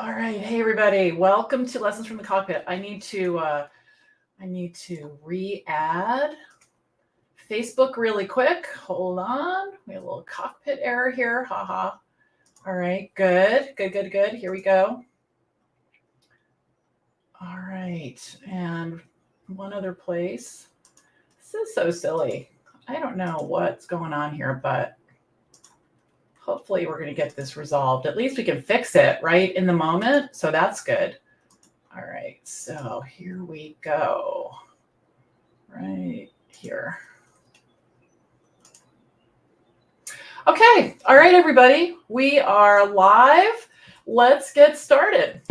All right, hey everybody, welcome to Lessons from the Cockpit. I need to re-add Facebook really quick. Hold on, we have a little Cockpit error here. Haha. All right, good. Here we go. All right, and one other place. This is so silly. I don't know what's going on here, but hopefully we're going to get this resolved. At least we can fix it right in the moment, so that's good. All right, so here we go. Right here. Okay, all right, everybody. We are live. Let's get started.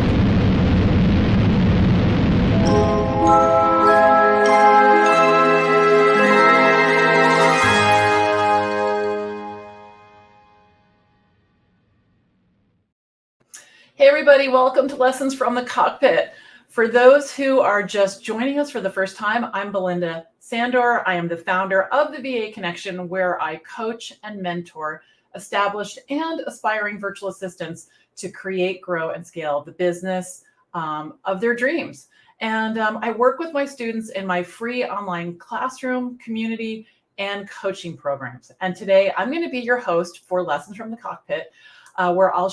Hey everybody, welcome to Lessons from the Cockpit. For those who are just joining us for the first time, I'm Belinda Sandor. I am the founder of the VA Connection, where I coach and mentor established and aspiring virtual assistants to create, grow, and scale the business of their dreams. And I work with my students in my free online classroom, community, and coaching programs. And today I'm going to be your host for Lessons from the Cockpit, where I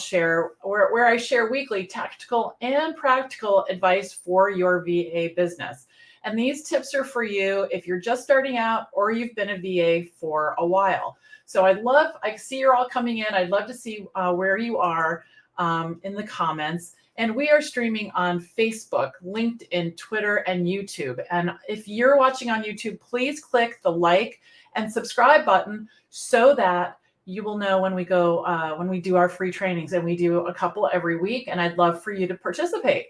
share weekly tactical and practical advice for your VA business. And these tips are for you if you're just starting out or you've been a VA for a while. So I see you're all coming in. I'd love to see where you are in the comments. And we are streaming on Facebook, LinkedIn, Twitter, and YouTube. And if you're watching on YouTube, please click the like and subscribe button so that you will know when we do our free trainings, and we do a couple every week, and I'd love for you to participate.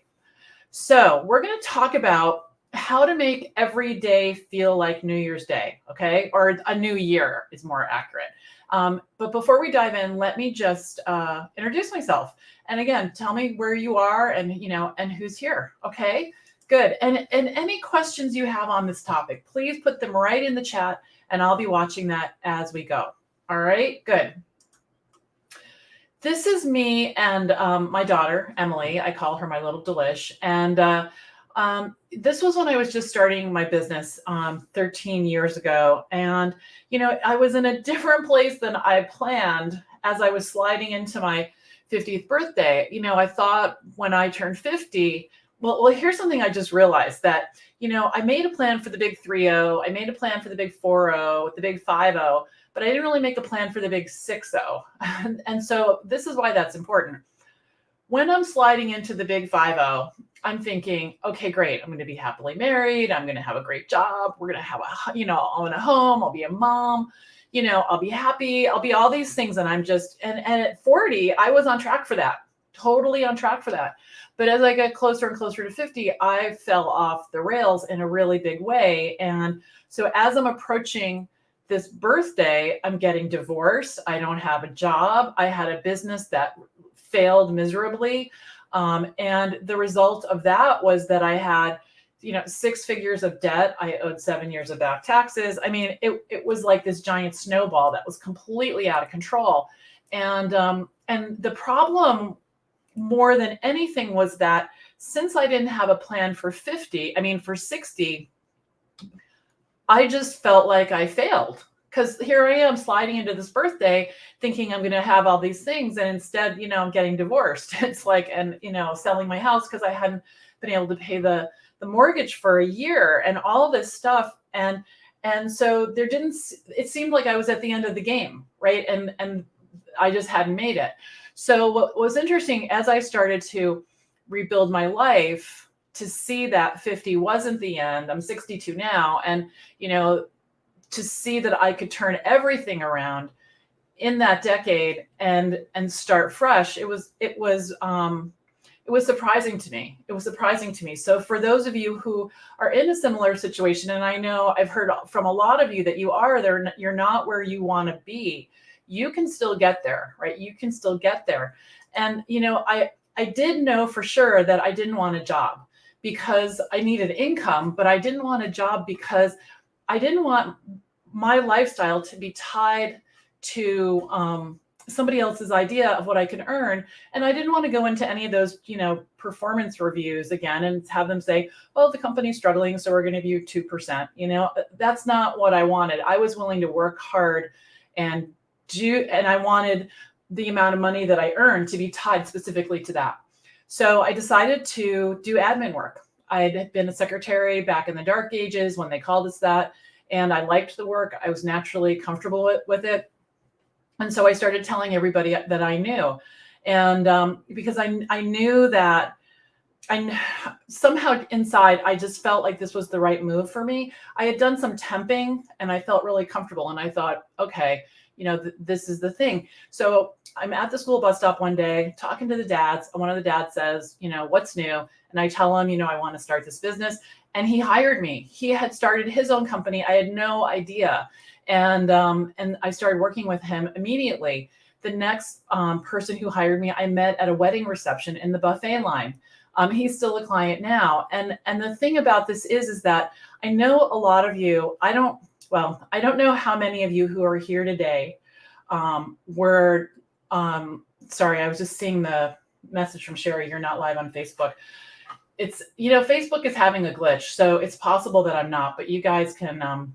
So we're going to talk about how to make every day feel like New Year's Day, okay? Or a new year is more accurate. But before we dive in, let me just introduce myself. And again, tell me where you are and who's here, okay? Good. And any questions you have on this topic, please put them right in the chat, and I'll be watching that as we go. All right, good. This is me and my daughter, Emily. I call her my little delish. And this was when I was just starting my business 13 years ago. And, I was in a different place than I planned as I was sliding into my 50th birthday. I thought when I turned 50, well, here's something I just realized that, I made a plan for the big 3-0. I made a plan for the big 4-0, the big 5-0. But I didn't really make a plan for the big 6-0. And so this is why that's important. When I'm sliding into the big 5-0, I'm thinking, okay, great. I'm going to be happily married. I'm going to have a great job. We're going to have I'll own a home. I'll be a mom. I'll be happy. I'll be all these things. And I'm just, and at 40, I was on track for that. Totally on track for that. But as I get closer and closer to 50, I fell off the rails in a really big way. And so as I'm approaching this birthday, I'm getting divorced. I don't have a job. I had a business that failed miserably. And the result of that was that I had, 6 figures of debt. I owed 7 years of back taxes. I mean, it was like this giant snowball that was completely out of control. And the problem more than anything was that since I didn't have a plan for 60, I just felt like I failed, because here I am sliding into this birthday thinking I'm going to have all these things. And instead, I'm getting divorced. It's like, and, selling my house because I hadn't been able to pay the mortgage for a year and all this stuff. And so it seemed like I was at the end of the game. Right. And I just hadn't made it. So what was interesting as I started to rebuild my life, to see that 50 wasn't the end. I'm 62 now. And, to see that I could turn everything around in that decade and start fresh, it was surprising to me. It was surprising to me. So for those of you who are in a similar situation, and I know I've heard from a lot of you that you are there, you're not where you want to be. You can still get there, right? You can still get there. And, I did know for sure that I didn't want a job because I needed income, but I didn't want a job because I didn't want my lifestyle to be tied to somebody else's idea of what I can earn. And I didn't want to go into any of those, performance reviews again and have them say, well, the company's struggling, so we're going to give you 2%. That's not what I wanted. I was willing to work hard and and I wanted the amount of money that I earned to be tied specifically to that. So I decided to do admin work. I had been a secretary back in the dark ages when they called us that. And I liked the work. I was naturally comfortable with it. And so I started telling everybody that I knew. And because I knew that somehow inside, I just felt like this was the right move for me. I had done some temping and I felt really comfortable. And I thought, okay, this is the thing. So I'm at the school bus stop one day talking to the dads. One of the dads says, what's new? And I tell him, I want to start this business. And he hired me. He had started his own company. I had no idea. And I started working with him immediately. The next person who hired me, I met at a wedding reception in the buffet line. He's still a client now. And the thing about this is that I know a lot of you, I don't know how many of you who are here today were, sorry, I was just seeing the message from Sherry, you're not live on Facebook. It's, Facebook is having a glitch. So it's possible that I'm not, but you guys can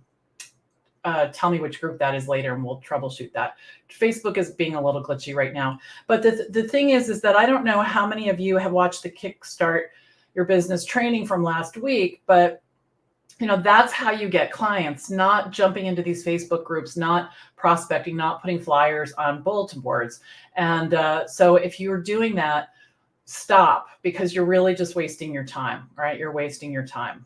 tell me which group that is later and we'll troubleshoot that. Facebook is being a little glitchy right now. But the thing is that I don't know how many of you have watched the Kickstart Your Business training from last week, but that's how you get clients, not jumping into these Facebook groups, not prospecting, not putting flyers on bulletin boards. And so if you're doing that, stop, because you're really just wasting your time, right? You're wasting your time.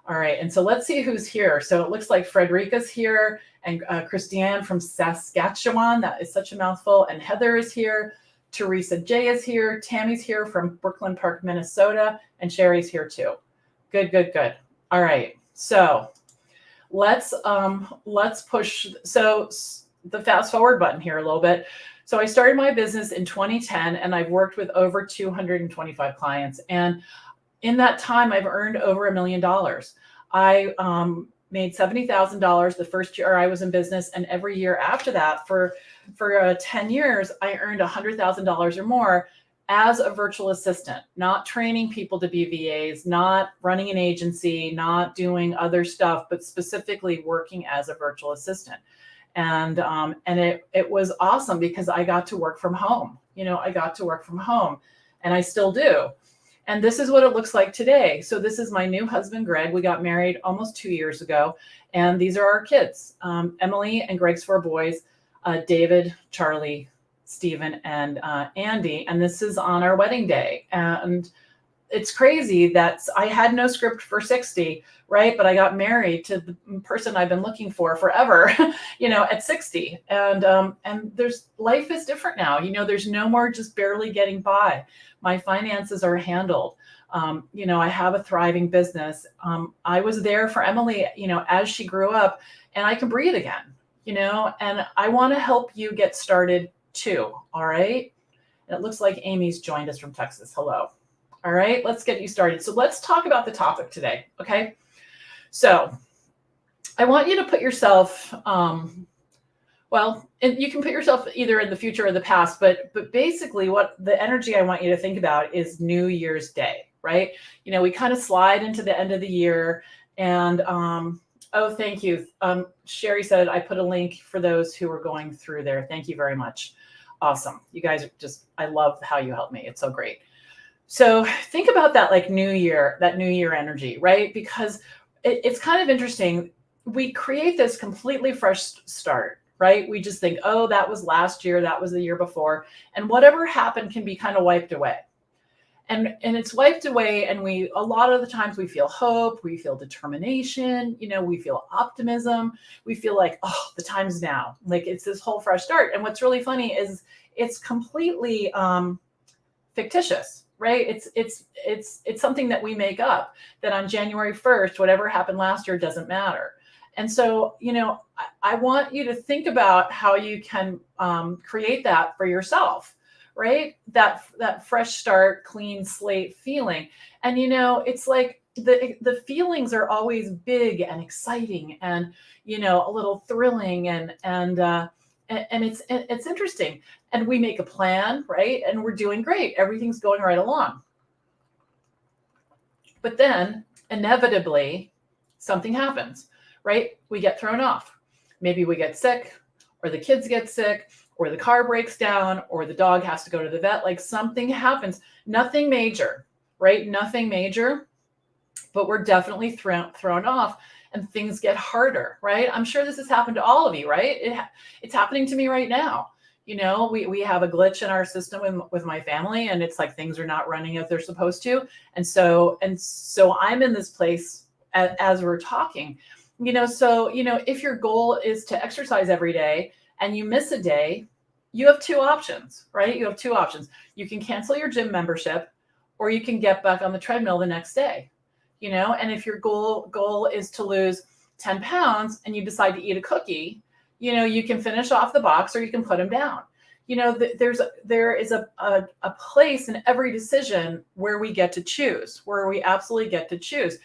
All right. And so let's see who's here. So it looks like Frederica's here and Christiane from Saskatchewan. That is such a mouthful. And Heather is here. Teresa J is here. Tammy's here from Brooklyn Park, Minnesota. And Sherry's here too. Good, good, good. All right. So let's push. So the fast forward button here a little bit. So I started my business in 2010 and I've worked with over 225 clients. And in that time, I've earned over $1 million. I made $70,000 the first year I was in business. And every year after that, for 10 years, I earned $100,000 or more as a virtual assistant, not training people to be VAs, not running an agency, not doing other stuff, but specifically working as a virtual assistant. And it was awesome because I got to work from home. I got to work from home and I still do. And this is what it looks like today. So this is my new husband, Greg. We got married almost 2 years ago. And these are our kids, Emily and Greg's 4 boys, David, Charlie, Stephen, and Andy. And this is on our wedding day. And it's crazy that I had no script for 60, right? But I got married to the person I've been looking for forever, at 60. And life is different now. There's no more just barely getting by. My finances are handled. I have a thriving business. I was there for Emily, as she grew up, and I can breathe again, and I want to help you get started too. All right. And it looks like Amy's joined us from Texas. Hello. All right, let's get you started. So let's talk about the topic today, okay? So I want you to put yourself, and you can put yourself either in the future or the past, but basically what the energy I want you to think about is New Year's Day, right? We kind of slide into the end of the year and, oh, thank you. Sherry said I put a link for those who are going through there. Thank you very much. Awesome. You guys I love how you help me. It's so great. So think about that, like New Year energy, right? Because it's kind of interesting. We create this completely fresh start, right? We just think, oh, that was last year, that was the year before, and whatever happened can be kind of wiped away. And it's wiped away, and a lot of the times we feel hope, we feel determination, we feel optimism, we feel like, oh, the time's now. Like it's this whole fresh start. And what's really funny is it's completely fictitious. Right? It's something that we make up, that on January 1st, whatever happened last year doesn't matter. And so, I want you to think about how you can create that for yourself, right? That fresh start, clean slate feeling. And, it's like the feelings are always big and exciting and, a little thrilling and and it's interesting. And we make a plan, right? And we're doing great. Everything's going right along. But then inevitably something happens, right? We get thrown off. Maybe we get sick, or the kids get sick, or the car breaks down, or the dog has to go to the vet. Like something happens. Nothing major, right? Nothing major, but we're definitely thrown off, and things get harder, right? I'm sure this has happened to all of you, right? It's happening to me right now. We have a glitch in our system with my family, and it's like things are not running as they're supposed to. And so I'm in this place as we're talking, if your goal is to exercise every day and you miss a day, you have two options, right? You have two options. You can cancel your gym membership, or you can get back on the treadmill the next day. And if your goal is to lose 10 pounds and you decide to eat a cookie, you can finish off the box, or you can put them down. There is a place in every decision where we get to choose, where we absolutely get to choose.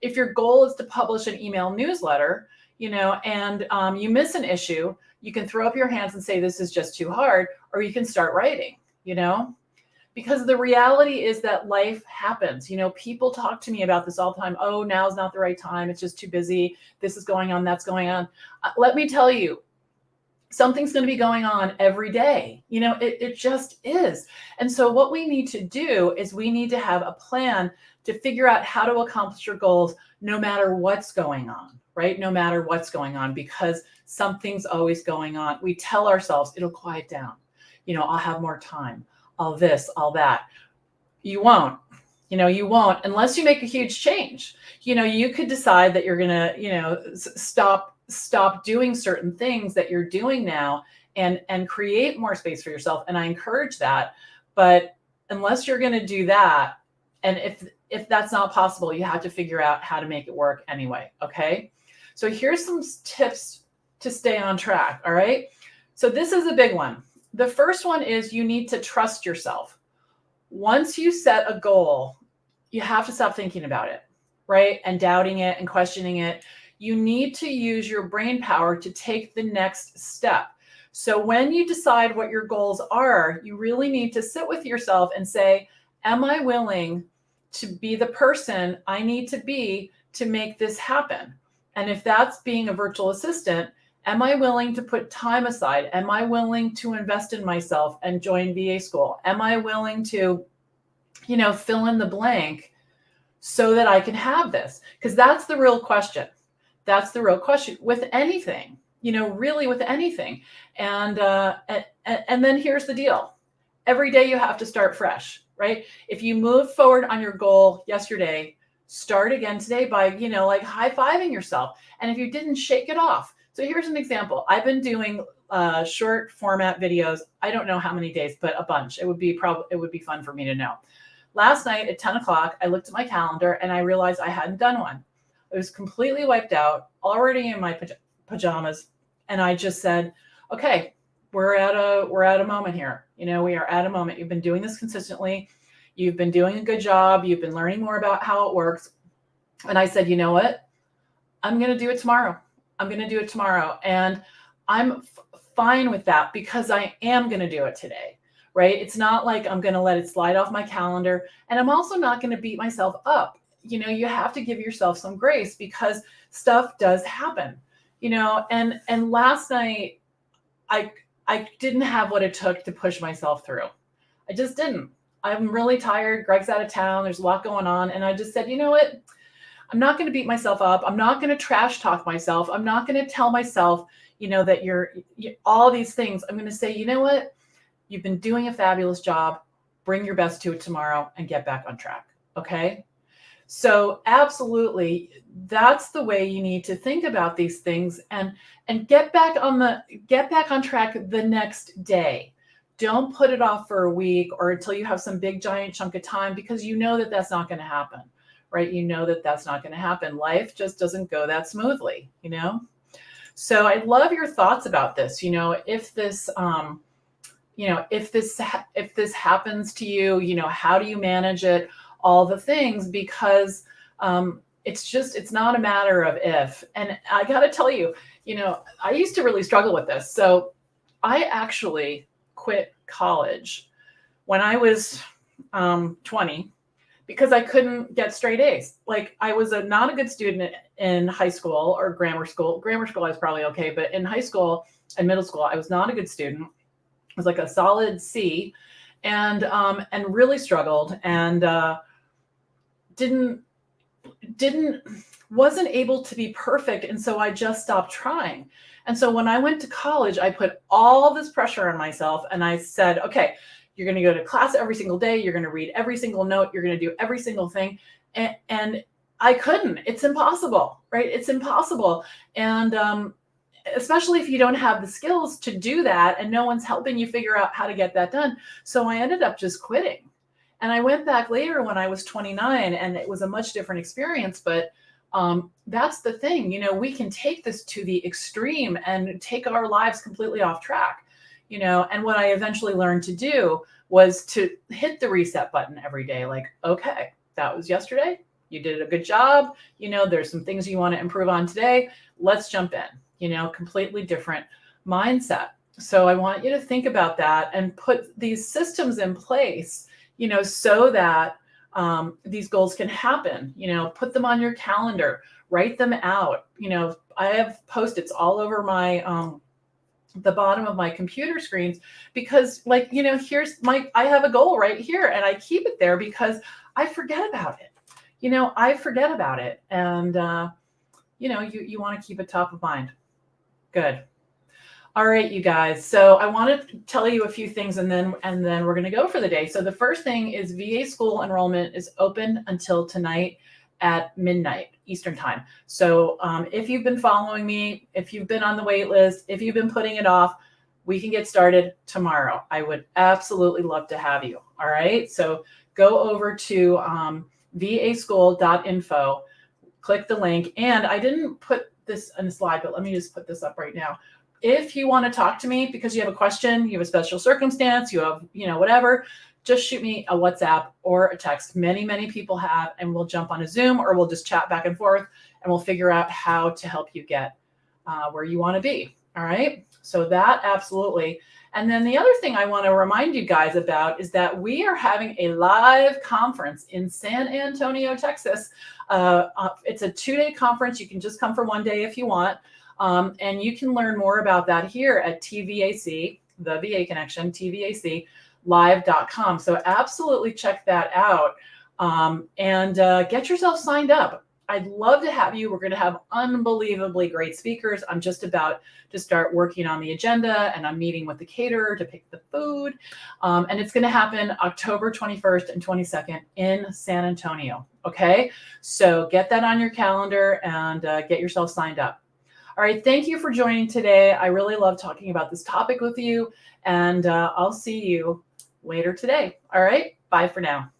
If your goal is to publish an email newsletter, and you miss an issue, you can throw up your hands and say, this is just too hard, or you can start writing, because the reality is that life happens. People talk to me about this all the time. Oh, now's not the right time. It's just too busy. This is going on. That's going on. Let me tell you, something's going to be going on every day. It just is. And so what we need to do is we need to have a plan to figure out how to accomplish your goals, no matter what's going on, right? No matter what's going on, because something's always going on. We tell ourselves it'll quiet down. I'll have more time. All this, all that. You won't. You won't unless you make a huge change. You could decide that you're going to, stop doing certain things that you're doing now and create more space for yourself. And I encourage that. But unless you're going to do that, and if that's not possible, you have to figure out how to make it work anyway. Okay. So here's some tips to stay on track. All right. So this is a big one. The first one is you need to trust yourself. Once you set a goal, you have to stop thinking about it, right? And doubting it and questioning it. You need to use your brain power to take the next step. So when you decide what your goals are, you really need to sit with yourself and say, am I willing to be the person I need to be to make this happen? And if that's being a virtual assistant, am I willing to put time aside? Am I willing to invest in myself and join VA school? Am I willing to, fill in the blank so that I can have this? Because that's the real question. That's the real question with anything, really with anything. And then here's the deal. Every day you have to start fresh, right? If you moved forward on your goal yesterday, start again today by, like high-fiving yourself. And if you didn't, shake it off. So here's an example. I've been doing short format videos. I don't know how many days, but a bunch. It would be fun for me to know. Last night at 10 o'clock, I looked at my calendar and I realized I hadn't done one. I was completely wiped out, already in my pajamas. And I just said, okay, we're at a moment here. We are at a moment. You've been doing this consistently. You've been doing a good job. You've been learning more about how it works. And I said, you know what? I'm going to do it tomorrow. And I'm fine with that because I am going to do it today, right? It's not like I'm going to let it slide off my calendar. And I'm also not going to beat myself up. You have to give yourself some grace because stuff does happen, and last night I didn't have what it took to push myself through. I just didn't. I'm really tired. Greg's out of town. There's a lot going on. And I just said, you know what? I'm not going to beat myself up. I'm not going to trash talk myself. I'm not going to tell myself, that you're all these things. I'm going to say, you know what? You've been doing a fabulous job. Bring your best to it tomorrow and get back on track. Okay. So absolutely, that's the way you need to think about these things and get back on track the next day. Don't put it off for a week or until you have some big giant chunk of time, because that that's not going to happen, right? That's not going to happen. Life just doesn't go that smoothly, So I'd love your thoughts about this. If this, if this happens to you, how do you manage it? All the things, because it's not a matter of if. And I got to tell you, I used to really struggle with this. So I actually quit college when I was 20 because I couldn't get straight A's. Like I was not a good student in high school or grammar school. Grammar school, I was probably okay, but in high school and middle school, I was not a good student. I was like a solid C, and really struggled, and didn't wasn't able to be perfect, and so I just stopped trying. And so when I went to college, I put all this pressure on myself, and I said, okay, you're going to go to class every single day, you're going to read every single note, you're going to do every single thing, and I couldn't. It's impossible, right? It's impossible. And especially if you don't have the skills to do that and no one's helping you figure out how to get that done. So I ended up just quitting. And I went back later when I was 29, and it was a much different experience. But that's the thing, we can take this to the extreme and take our lives completely off track, and what I eventually learned to do was to hit the reset button every day. Like, okay, that was yesterday. You did a good job. There's some things you want to improve on today. Let's jump in, completely different mindset. So I want you to think about that and put these systems in place, so that these goals can happen. Put them on your calendar, write them out. I have Post-its all over my the bottom of my computer screens because, like, I have a goal right here, and I keep it there because I forget about it. I forget about it, and you want to keep it top of mind. Good. All right, you guys. So I want to tell you a few things, and then we're going to go for the day. So the first thing is VA school enrollment is open until tonight at midnight Eastern time. So if you've been following me, if you've been on the wait list, if you've been putting it off, we can get started tomorrow. I would absolutely love to have you. All right. So go over to vaschool.info, click the link. And I didn't put this in a slide, but let me just put this up right now. If you want to talk to me because you have a question, you have a special circumstance, you have, whatever, just shoot me a WhatsApp or a text. Many, many people have, and we'll jump on a Zoom, or we'll just chat back and forth, and we'll figure out how to help you get where you want to be. All right. So that absolutely. And then the other thing I want to remind you guys about is that we are having a live conference in San Antonio, Texas. It's a 2-day conference. You can just come for one day if you want. And you can learn more about that here at TVAC, the VA Connection, tvaclive.com. So absolutely check that out, and get yourself signed up. I'd love to have you. We're going to have unbelievably great speakers. I'm just about to start working on the agenda, and I'm meeting with the caterer to pick the food. And it's going to happen October 21st and 22nd in San Antonio. Okay, so get that on your calendar and get yourself signed up. All right, thank you for joining today. I really love talking about this topic with you, and I'll see you later today. All right, bye for now.